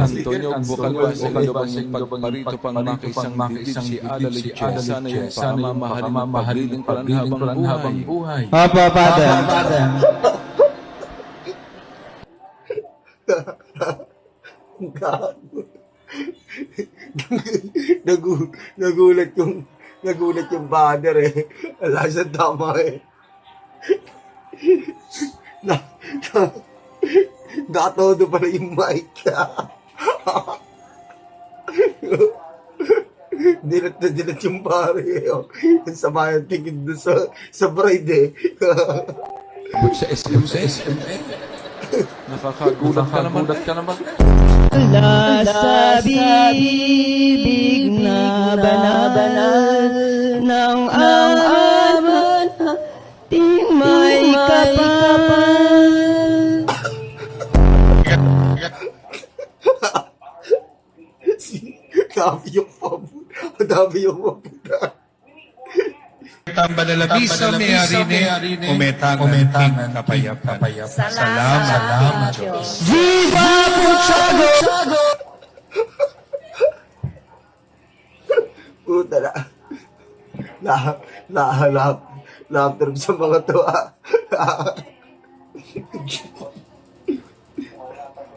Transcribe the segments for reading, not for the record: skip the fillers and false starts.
Antonio, bukal ba sa inyo bang pagparito pang makisang bibig si Ada Leche, sana yung pagmamahalin ko lang habang buhay. Papa, Father. Nagulat yung father eh. Wala siyang tama eh. Nakatodo pala yung mic. Dilat yung pare eh. Oh. Yung sama yung tingin doon sa bride eh. But sa SMN, nakakagulat ka naman. Wala sa bibig na banal ng aman di may kapal. Dami yung mabuta. Tambalalabi sa may-ari umetang kapayapaan. Salamat Diyos. Viva Puchago! Puta laughter sa mga to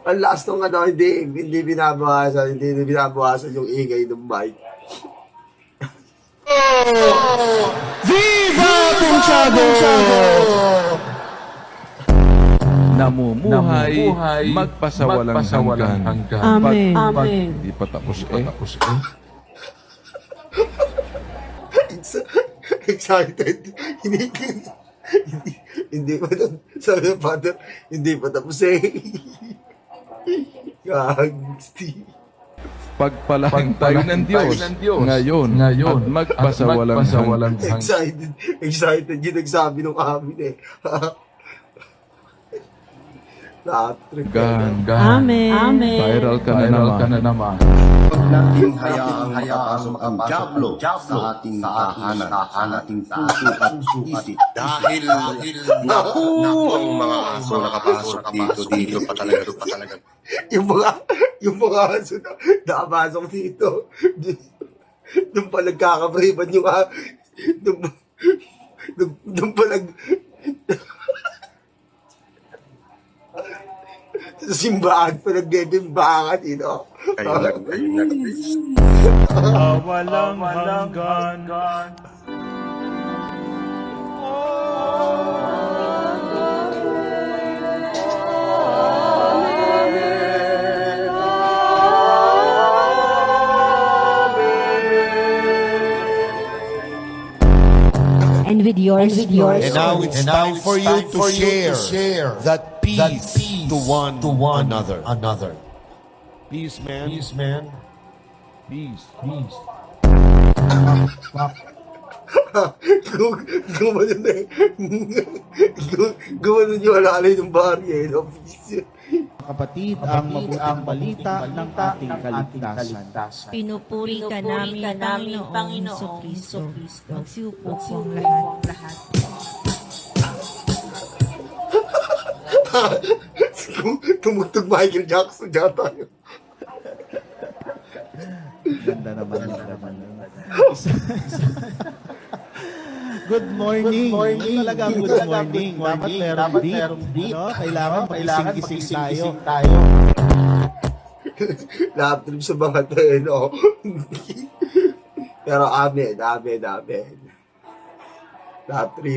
Ang last nung hindi binabawasan yung ingay ng mic. Viva Puchago! Namumuhay, magpasawalang hanggan. Amen. Hindi pa tapos Excited. Hindi pa sabi ng father, hindi pa tapos eh. Gangsti. Pagpalain tayo ng Diyos ngayon at magpasawalang hanggan. Excited yung nagsabi ng amin eh. Amen. Viral ka na naman. Huwag nating hayaang makapasok ang Diablo sa ating tahanan, ating puso at isip. Dahil naku ang mga aso nakapasok dito pa talaga. Yung mga aso na nakapasok dito. Doon pa nagkakabriban yung doon pa sa simbahan pa nagbebimbangan, Walang hanggan. And with yours. And now it's time for you to share that peace to one another. Peace, man. Peace. Gumano nyo alalay ng barya Kapatid, ang mabuting balita ng ating kaligtasan. Pinupuri ka namin, Panginoong Kristo. Magsiupo ang lahat. Tumugtog Michael Jackson dyan tayo. Ganda naman. Good morning. Talaga good morning. Dapat merong beat. No? Kailangan magising-gising tayo. Lahat trip sa mga tayo, Pero amen. Lahat trip.